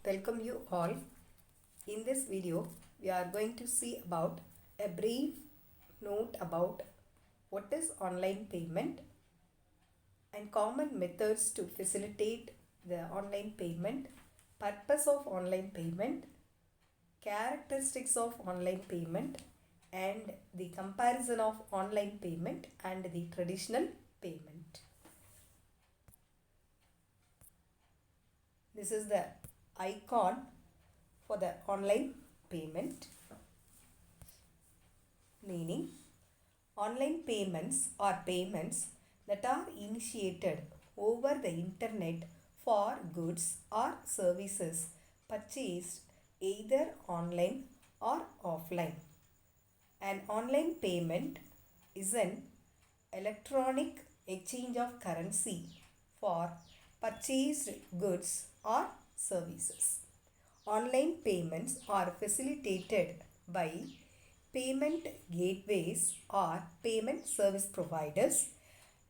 welcome you all. In this video, we are going to see about a brief note about what is online payment and common methods to facilitate the online payment, purpose of online payment, characteristics of online payment, and the comparison of online payment and the traditional payment. This is the icon for the online payment, meaning online payments are payments that are initiated over the internet for goods or services purchased either online or offline. An online payment is an electronic exchange of currency for purchased goods or services. Online payments are facilitated by payment gateways or payment service providers.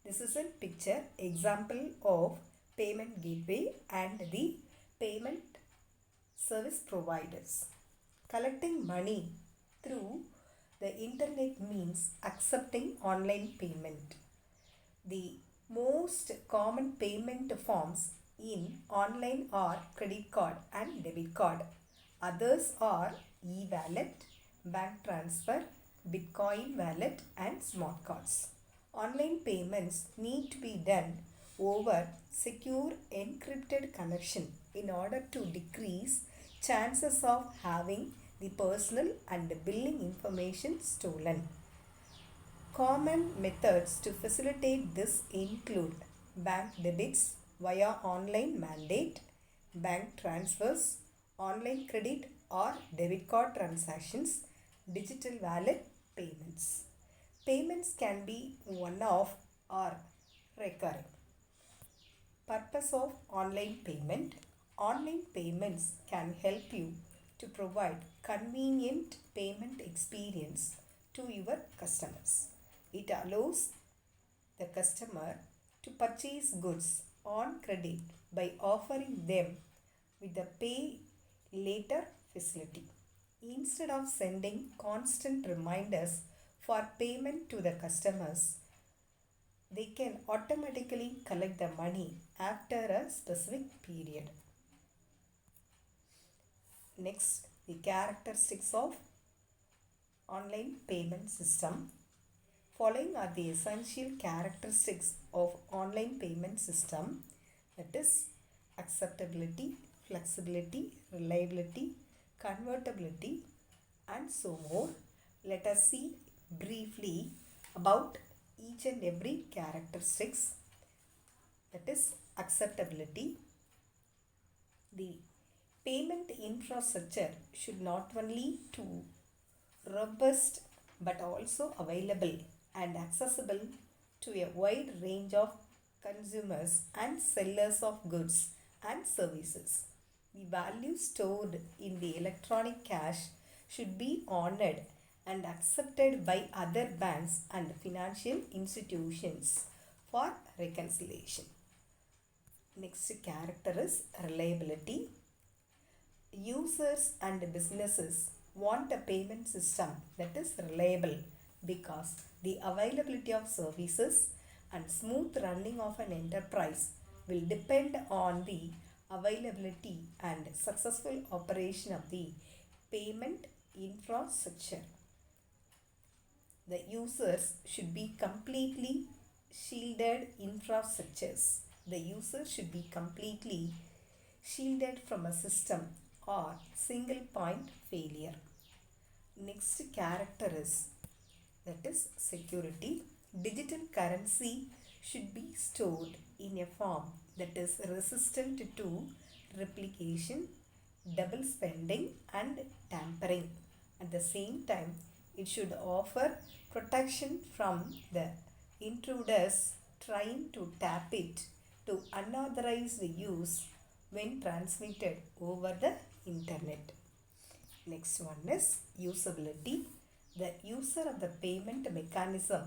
This is a picture example of payment gateway and the payment service providers. Collecting money through the internet means accepting online payment. The most common payment forms in online are credit card and debit card. Others are e-wallet, bank transfer, Bitcoin wallet and smart cards. Online payments need to be done over secure encrypted connection in order to decrease chances of having the personal and billing information stolen. Common methods to facilitate this include bank debits via online mandate, bank transfers, online credit or debit card transactions, digital wallet payments. Payments can be one-off or recurring. Purpose of online payment. Online payments can help you to provide convenient payment experience to your customers. It allows the customer to purchase goods on credit by offering them with the pay later facility. Instead of sending constant reminders for payment to the customers, they can automatically collect the money after a specific period. Next, the characteristics of online payment system. Following are the essential characteristics of online payment system, that is acceptability, flexibility, reliability, convertibility and so more. Let us see briefly about each and every characteristics. That is acceptability. The payment infrastructure should not only to robust but also available and accessible to a wide range of consumers and sellers of goods and services. The value stored in the electronic cash should be honored and accepted by other banks and financial institutions for reconciliation. Next character is reliability. Users and businesses want a payment system that is reliable because the availability of services and smooth running of an enterprise will depend on the availability and successful operation of the payment infrastructure. The users should be completely shielded infrastructures. The user should be completely shielded from a system or single point failure. Next character is that is security. Digital currency should be stored in a form that is resistant to replication, double spending and tampering. At the same time, it should offer protection from the intruders trying to tap it to unauthorized use when transmitted over the internet. Next one is usability. The user of the payment mechanism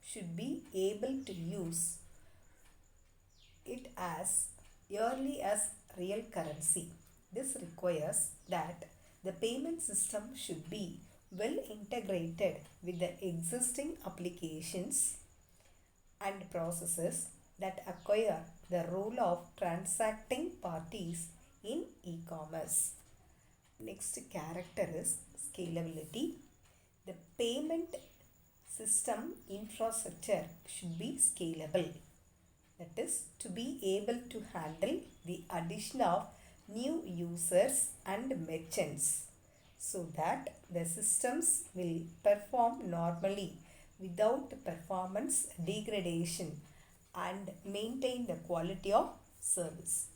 should be able to use it as early as real currency This requires that the payment system should be well integrated with the existing applications and processes that acquire the role of transacting parties in e-commerce. Next character is scalability. The payment system infrastructure should be scalable. That is, to be able to handle the addition of new users and merchants so that the systems will perform normally without performance degradation and maintain the quality of service.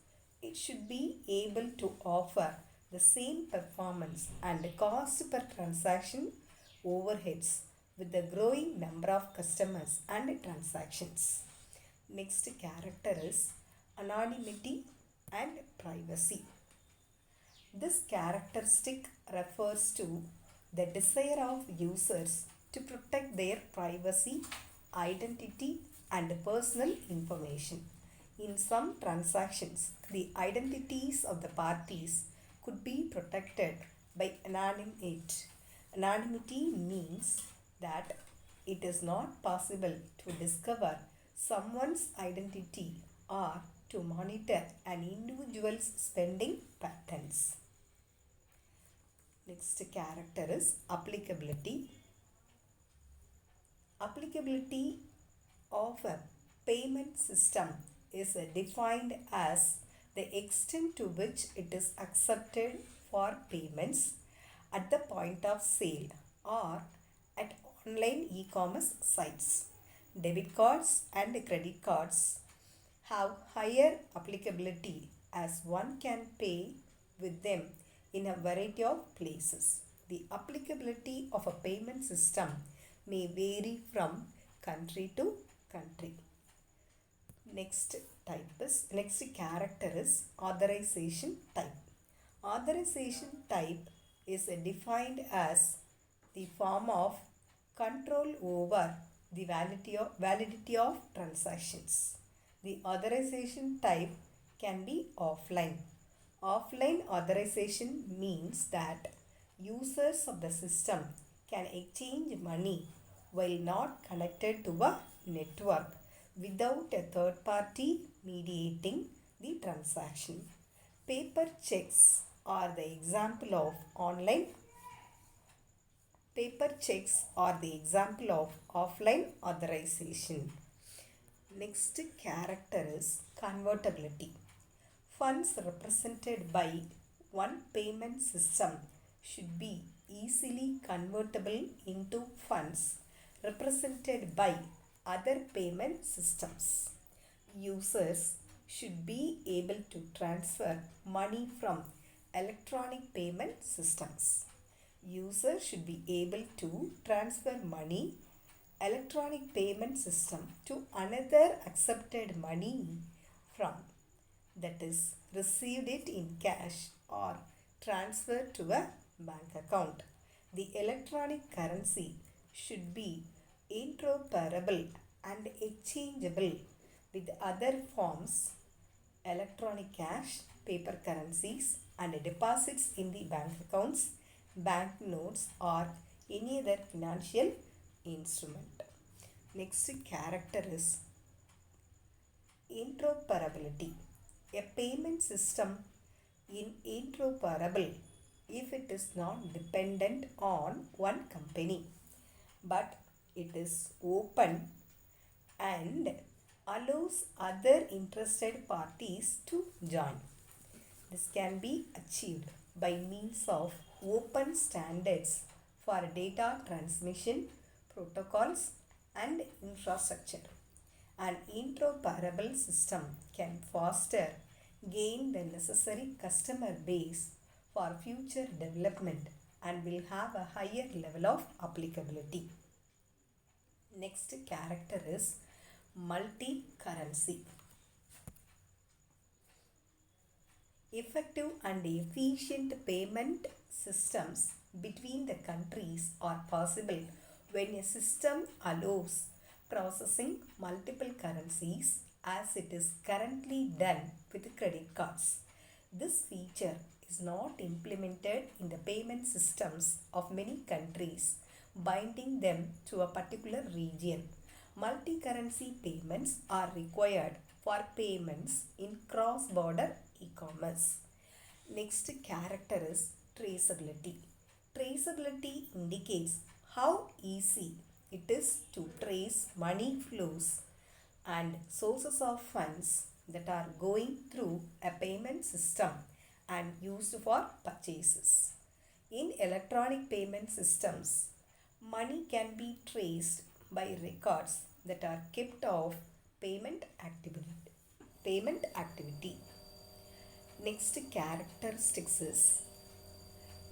It should be able to offer the same performance and cost per transaction overheads with the growing number of customers and transactions. Next character is anonymity and privacy. This characteristic refers to the desire of users to protect their privacy, identity, and personal information. In some transactions, the identities of the parties could be protected by anonymity. Anonymity means that it is not possible to discover someone's identity or to monitor an individual's spending patterns. Next character is applicability. Applicability of a payment system is defined as the extent to which it is accepted for payments at the point of sale or at online e-commerce sites. Debit cards and credit cards have higher applicability as one can pay with them in a variety of places. The applicability of a payment system may vary from country to country. Next character is authorization type. Authorization type is defined as the form of control over the validity of transactions. The authorization type can be offline. Offline authorization means that users of the system can exchange money while not connected to a network without a third party mediating the transaction. Paper checks are the example of online offline authorization. Next character is convertibility. Funds represented by one payment system should be easily convertible into funds represented by other payment systems. Users should be able to transfer money from electronic payment systems. Users should be able to transfer money electronic payment system to another accepted money from, that is, received it in cash or transferred to a bank account. The electronic currency should be interoperable and exchangeable with other forms, electronic cash, paper currencies, and deposits in the bank accounts, bank notes, or any other financial instrument. Next character is interoperability. A payment system is interoperable if it is not dependent on one company, but it is open and allows other interested parties to join. This can be achieved by means of open standards for data transmission, protocols, and infrastructure. An interoperable system can foster gain the necessary customer base for future development and will have a higher level of applicability. Next character is multi-currency. Effective and efficient payment systems between the countries are possible when a system allows processing multiple currencies as it is currently done with credit cards. This feature is not implemented in the payment systems of many countries, binding them to a particular region. Multi-currency payments are required for payments in cross-border e-commerce. Next character is traceability. Traceability indicates how easy it is to trace money flows and sources of funds that are going through a payment system and used for purchases. In electronic payment systems, money can be traced by records that are kept of payment activity. Payment activity. Next characteristics is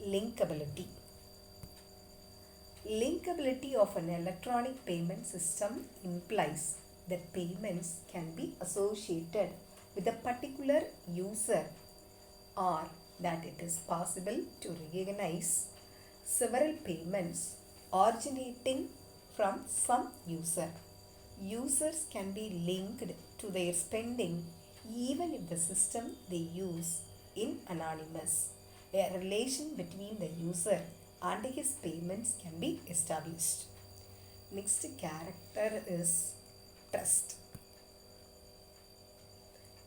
linkability. Linkability of an electronic payment system implies that payments can be associated with a particular user, or that it is possible to recognize several payments originating from some user. Users can be linked to their spending even if the system they use is anonymous. A relation between the user and his payments can be established. Next character is trust.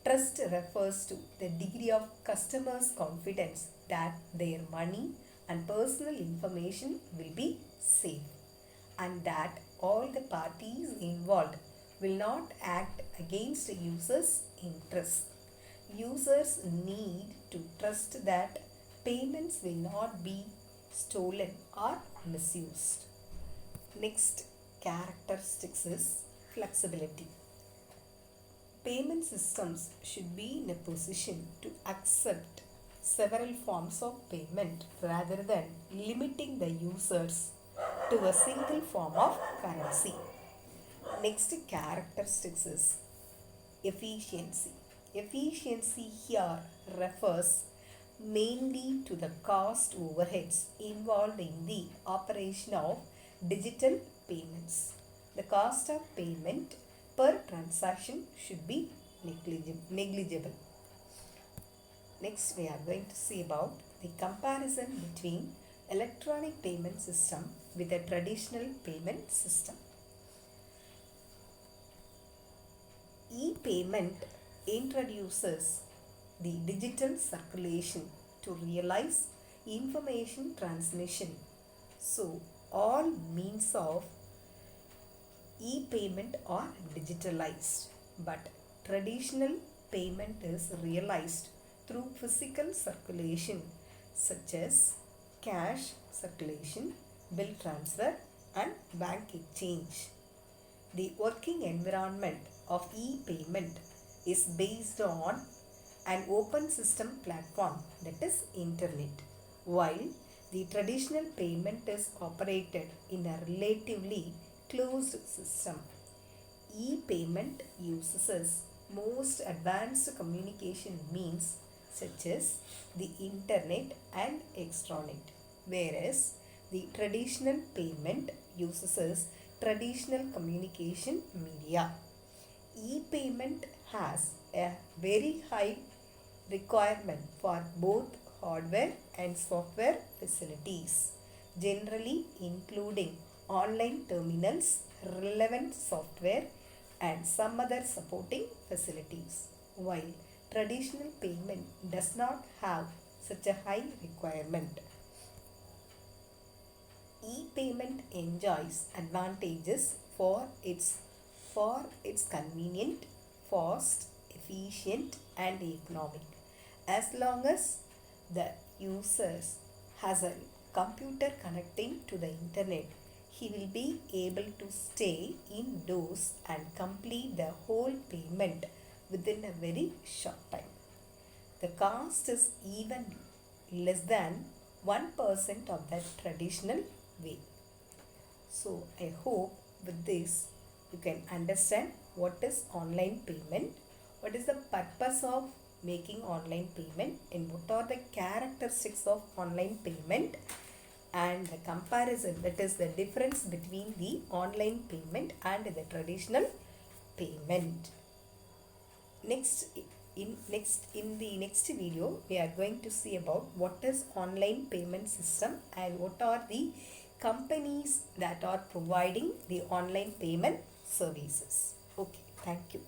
Trust refers to the degree of customers' confidence that their money and personal information will be safe, and that all the parties involved will not act against a user's interest. Users need to trust that payments will not be stolen or misused. Next characteristics is flexibility. Payment systems should be in a position to accept several forms of payment rather than limiting the users to a single form of currency. Next characteristics is efficiency. Efficiency here refers mainly to the cost overheads involved in the operation of digital payments. The cost of payment per transaction should be negligible. Next, we are going to see about the comparison between electronic payment system with a traditional payment system. E-payment introduces the digital circulation to realize information transmission. So, all means of e-payment are digitalized, but traditional payment is realized through physical circulation such as cash circulation, bill transfer and bank exchange. The working environment of e-payment is based on an open system platform, that is internet, while the traditional payment is operated in a relatively closed system. E-payment uses most advanced communication means such as the internet and extranet, whereas the traditional payment uses traditional communication media. E-payment has a very high requirement for both hardware and software facilities, generally including online terminals, relevant software and some other supporting facilities, while traditional payment does not have such a high requirement. E-payment enjoys advantages for its convenient, fast, efficient and economic. As long as the user has a computer connecting to the internet, he will be able to stay indoors and complete the whole payment within a very short time. The cost is even less than 1% of the traditional way. So I hope with this you can understand what is online payment, what is the purpose of making online payment, and what are the characteristics of online payment, and the comparison, that is the difference between the online payment and the traditional payment. Next, in the next video we are going to see about what is online payment system and what are the companies that are providing the online payment services. Okay, thank you.